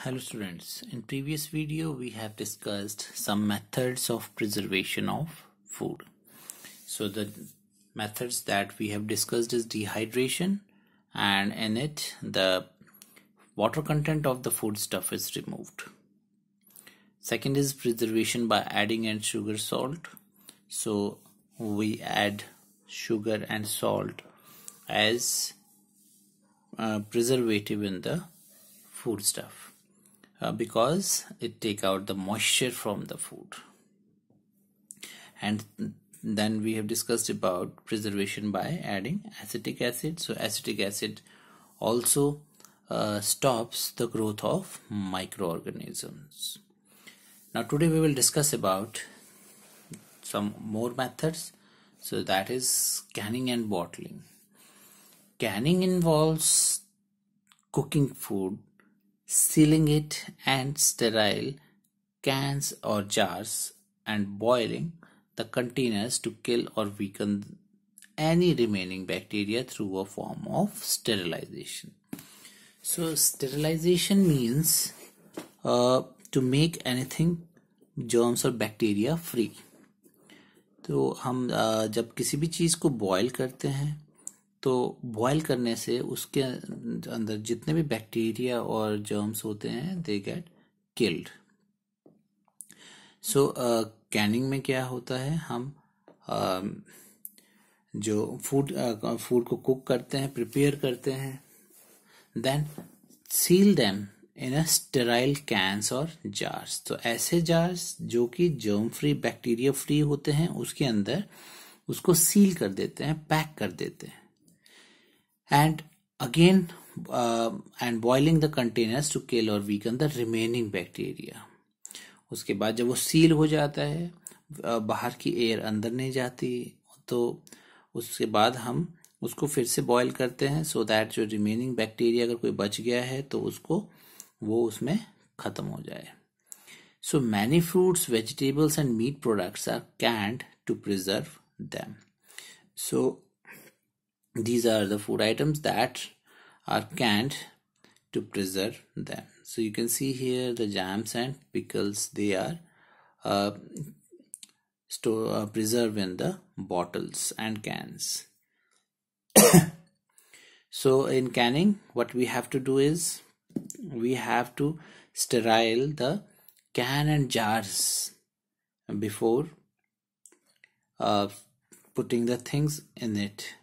Hello students, in previous video we have discussed some methods of preservation of food. So the methods that we have discussed is dehydration, and in it the water content of the foodstuff is removed. Second is preservation by adding and sugar salt. So we add sugar and salt as preservative in the foodstuff. Because it take out the moisture from the food. And then we have discussed about preservation by adding acetic acid. So acetic acid also stops the growth of microorganisms. Now today we will discuss about some more methods. So that is canning and bottling. Canning involves cooking food, sealing it and sterile cans or jars, and boiling the containers to kill or weaken any remaining bacteria through a form of sterilization. So sterilization means to make anything germs or bacteria free. तो हम जब किसी भी चीज को boil करते हैं तो बॉयल करने से उसके अंदर जितने भी बैक्टीरिया और जर्म्स होते हैं they get killed. So Canning में क्या होता है, हम जो फूड को कुक करते हैं, प्रिपेयर करते हैं, then seal them in a sterile cans और जार्स. तो ऐसे जार्स जो कि जर्म फ्री, बैक्टीरिया फ्री होते हैं, उसके अंदर उसको सील कर देते हैं, पैक कर देते हैं. And again and boiling the containers to kill or weaken the remaining bacteria. उसके बाद जब वो सील हो जाता है, बाहर की एयर अंदर नहीं जाती, तो उसके बाद हम उसको फिर से बॉयल करते हैं so that जो रिमेनिंग बैक्टीरिया अगर कोई बच गया है तो उसको वो उसमें खत्म हो जाए. So many fruits, vegetables and meat products are canned to preserve them. So these are the food items that are canned to preserve them. So you can see here the jams and pickles, they are preserved in the bottles and cans. So in canning, what we have to do is we have to sterile the can and jars before putting the things in it,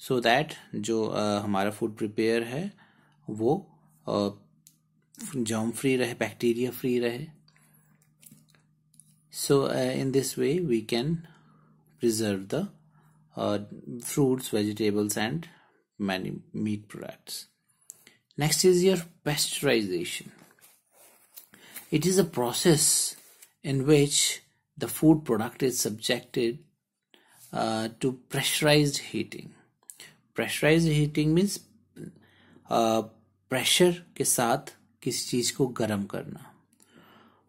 so that जो हमारा food prepare है वो germ free रहे, bacteria free रहे. So in this way we can preserve the fruits, vegetables and many meat products. Next is your pasteurization. It is a process in which the food product is subjected to pressurized heating. Pressurized heating means pressure के साथ किसी चीज को गर्म करना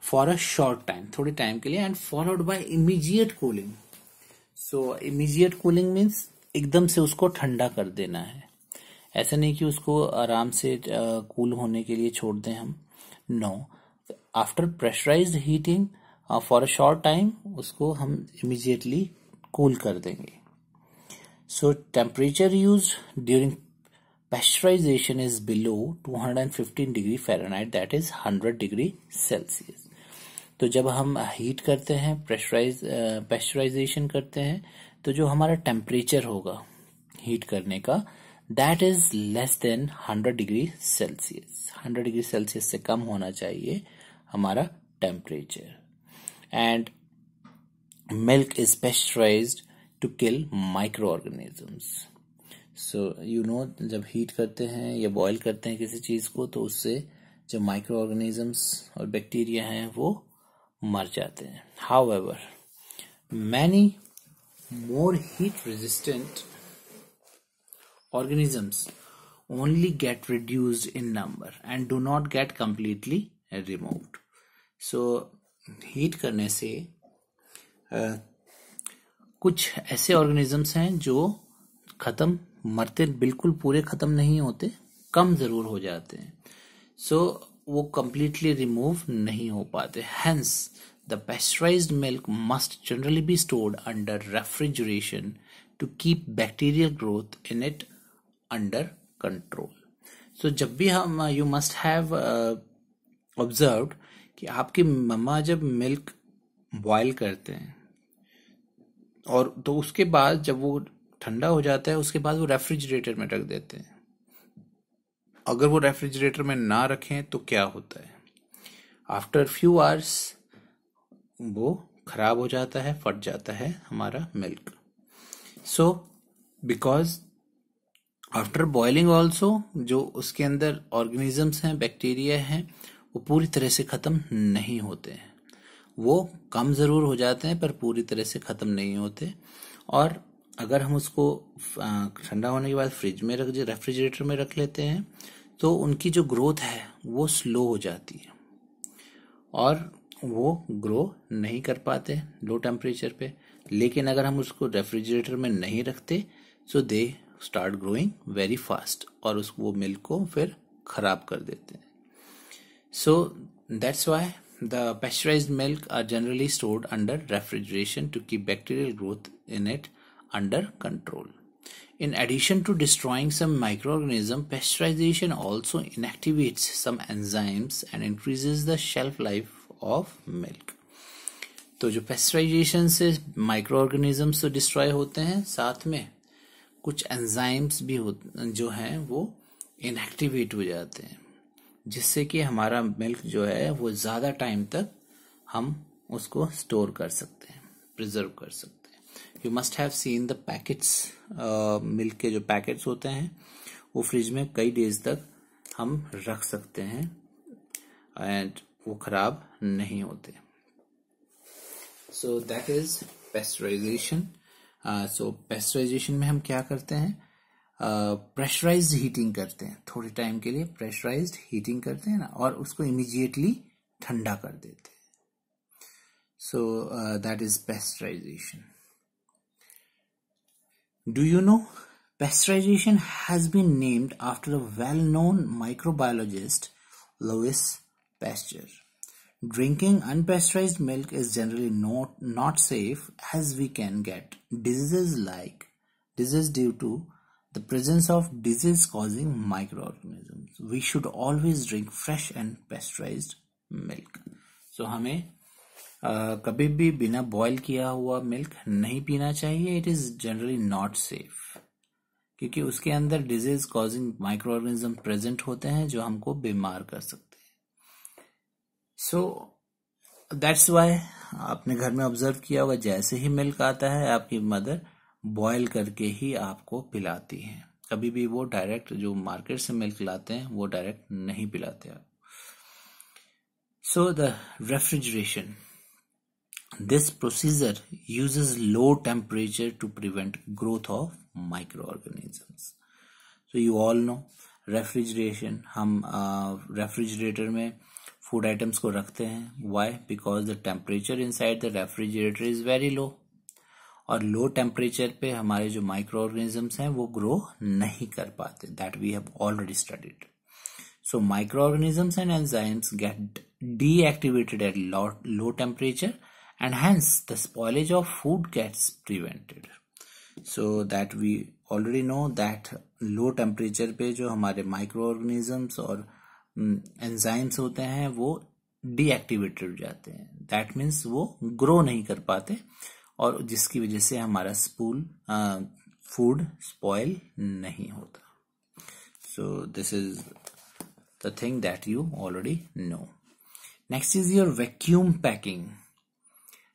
for a short time, थोड़े time के लिए, and followed by immediate cooling. So immediate cooling means एकदम से उसको ठंडा कर देना है. ऐसा नहीं कि उसको आराम से कूल होने के लिए छोड़ दें हम. No, after pressurised heating for a short time उसको हम इमीडिएटली कूल कर देंगे. So temperature used during pasteurization is below 215 degree Fahrenheit, that is 100 degree Celsius. तो जब हम हीट करते हैं, पेस्चराइजेशन करते हैं, तो जो हमारा टेम्परेचर होगा हीट करने का, that is less than 100 degree Celsius. 100 degree Celsius से कम होना चाहिए हमारा temperature. And milk is pasteurized to kill microorganisms. So you know, जब हीट करते हैं या बॉयल करते हैं किसी चीज को, तो उससे जो माइक्रो ऑर्गेनिजम्स और बैक्टीरिया हैं वो मर जाते हैं. However, many more heat resistant organisms only get reduced in number and do not get completely removed. So heat करने से कुछ ऐसे ऑर्गेनिजम्स हैं जो खत्म, मरते बिल्कुल पूरे खत्म नहीं होते, कम जरूर हो जाते हैं. सो वो completely रिमूव नहीं हो पाते. Hence, the pasteurized milk must generally be stored under refrigeration to keep bacterial growth in it under control. So जब भी हम you must have observed कि आपकी मम्मा जब मिल्क बॉयल करते हैं और तो उसके बाद जब वो ठंडा हो जाता है उसके बाद वो रेफ्रिजरेटर में रख देते हैं. अगर वो रेफ्रिजरेटर में ना रखें तो क्या होता है, आफ्टर फ्यू आवर्स वो खराब हो जाता है, फट जाता है हमारा milk. So because after boiling also जो उसके अंदर ऑर्गेनिजम्स हैं, बैक्टीरिया हैं, वो पूरी तरह से खत्म नहीं होते हैं. वो कम जरूर हो जाते हैं पर पूरी तरह से खत्म नहीं होते. और अगर हम उसको ठंडा होने के बाद फ्रिज में रेफ्रिजरेटर में रख लेते हैं तो उनकी जो ग्रोथ है वो स्लो हो जाती है और वो ग्रो नहीं कर पाते लो टेम्परेचर पे. लेकिन अगर हम उसको रेफ्रिजरेटर में नहीं रखते so they start growing very fast और उसको वो मिल्क को फिर खराब कर देते हैं. So that's why the pasteurized milk are generally stored under refrigeration to keep bacterial growth in it under control. In addition to destroying some microorganisms, pasteurization also inactivates some enzymes and increases the shelf life of milk. तो जो pasteurization से microorganisms तो destroy होते हैं, साथ में कुछ enzymes भी जो हैं वो inactivate हो जाते हैं, जिससे कि हमारा मिल्क जो है वो ज़्यादा टाइम तक हम उसको स्टोर कर सकते हैं, प्रिजर्व कर सकते हैं. You must have seen the packets, milk के जो पैकेट्स होते हैं वो फ्रिज में कई डेज तक हम रख सकते हैं एंड वो खराब नहीं होते. सो that is pasteurisation. So pasteurisation में हम क्या करते हैं, प्रेशराइज्ड हीटिंग करते हैं, थोड़े टाइम के लिए प्रेशराइज्ड हीटिंग करते हैं ना, और उसको इमीडिएटली ठंडा कर देते हैं. So that is pasteurisation. Do you know pasteurisation has been named after a well known microbiologist Louis Pasteur. Drinking unpasteurized milk is generally not safe as we can get diseases due to the presence of disease-causing microorganisms. We should always drink fresh and pasteurized milk. So हमें कभी भी बिना boil किया हुआ milk नहीं पीना चाहिए. It is generally not safe क्योंकि उसके अंदर disease-causing microorganism present होते हैं जो हमको बीमार कर सकते हैं. So that's why आपने घर में ऑब्जर्व किया होगा, जैसे ही मिल्क आता है आपकी मदर बॉयल करके ही आपको पिलाती हैं. कभी भी वो डायरेक्ट जो मार्केट से मिल्क लाते हैं वो डायरेक्ट नहीं पिलाते आप. So the refrigeration, this procedure uses low temperature to prevent growth of micro organisms. So you all know refrigeration, हम रेफ्रिजरेटर में फूड आइटम्स को रखते हैं. Why? Because the temperature inside the refrigerator is very low और low temperature पे हमारे जो micro organisms हैं वो ग्रो नहीं कर पाते. That we have already studied. So micro organisms and enzymes get deactivated at low temperature and hence the spoilage of food gets prevented. So that we already know that low temperature पे जो हमारे micro organisms और enzymes होते हैं वो deactivated हो जाते हैं. दैट मीन्स वो ग्रो नहीं कर पाते और जिसकी वजह से हमारा फूड स्पॉइल नहीं होता. So this is the thing that you already know. Next is your vacuum packing.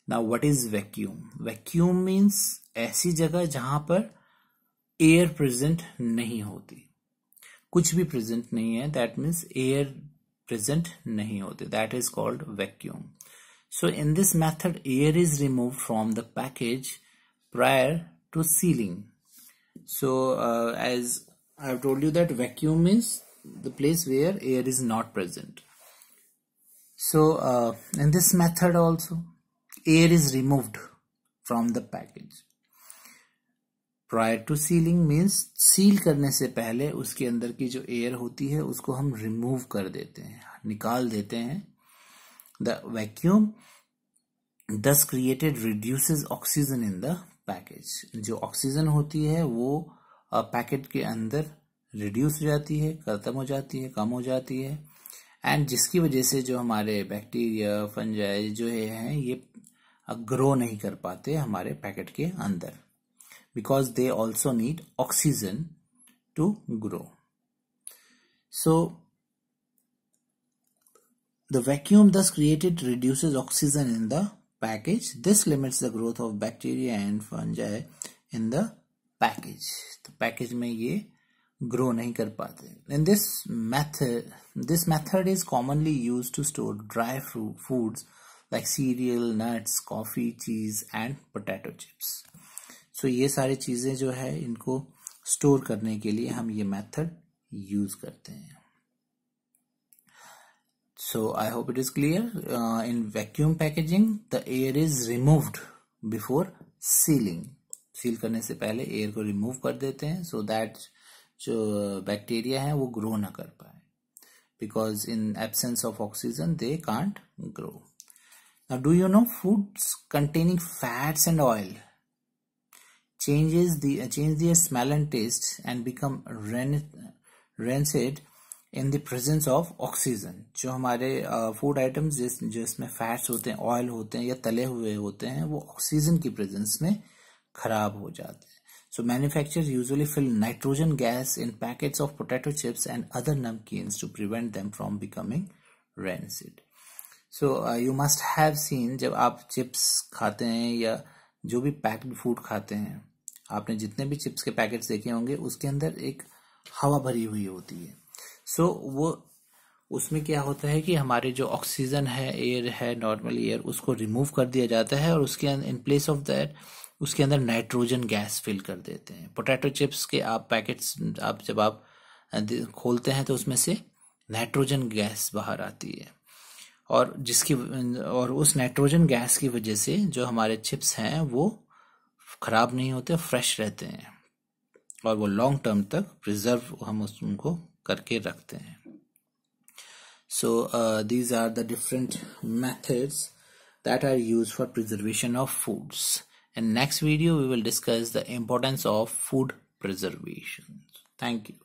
Now what is vacuum? Vacuum means ऐसी जगह जहां पर एयर प्रेजेंट नहीं होती, कुछ भी प्रेजेंट नहीं है. दैट मीन्स एयर प्रेजेंट नहीं होते. That is called vacuum. So in this method, air is removed from the package prior to sealing. So as I have told you that vacuum is the place where air is not present. So in this method also, air is removed from the package. Prior to sealing means seal करने से पहले उसके अंदर की जो air होती है उसको हम रिमूव कर देते हैं, निकाल देते हैं. The vacuum thus created reduces oxygen in the package. जो ऑक्सीजन होती है वो पैकेट के अंदर रिड्यूस हो जाती है, खत्म हो जाती है, कम हो जाती है, एंड जिसकी वजह से जो हमारे बैक्टीरिया फंजाई जो है ये ग्रो नहीं कर पाते हमारे पैकेट के अंदर, because they also need oxygen to grow. So the vacuum thus created reduces oxygen in the package. This limits the growth of bacteria and fungi in the package. तो पैकेज में ये grow नहीं कर पाते. And this method is commonly used to store dry foods like cereal, nuts, coffee, cheese and potato chips. So ये सारी चीजें जो है इनको स्टोर करने के लिए हम ये मेथड यूज करते हैं. So I hope it is clear. In vacuum packaging, the air is removed before sealing. Seal करने से पहले एयर को रिमूव कर देते हैं so that जो बैक्टीरिया है वो ग्रो ना कर पाए, because in absence of oxygen they can't grow. Now, do you know foods containing fats and oil change their smell and taste and become rancid in the presence of oxygen. जो हमारे food items जिसमें fats होते हैं, oil होते हैं या तले हुए होते हैं, वो ऑक्सीजन की प्रेजेंस में खराब हो जाते हैं. So manufacturers usually fill nitrogen gas in packets of potato chips and other namkeens to prevent them from becoming rancid. So you must have seen, जब आप चिप्स खाते हैं या जो भी पैक्ड फूड खाते हैं, आपने जितने भी चिप्स के पैकेट्स देखे होंगे उसके अंदर एक हवा भरी हुई होती है. सो वो उसमें क्या होता है कि हमारे जो ऑक्सीजन है, एयर है, नॉर्मल एयर, उसको रिमूव कर दिया जाता है और उसके इन प्लेस ऑफ दैट उसके अंदर नाइट्रोजन गैस फिल कर देते हैं. पोटैटो चिप्स के आप पैकेट्स जब आप खोलते हैं तो उसमें से नाइट्रोजन गैस बाहर आती है और उस नाइट्रोजन गैस की वजह से जो हमारे चिप्स हैं वो खराब नहीं होते, फ्रेश रहते हैं और वो लॉन्ग टर्म तक प्रिजर्व हम उनको करके रखते हैं. So these are the different methods that are used for preservation of foods. In next video we will discuss the importance of food preservation. Thank you.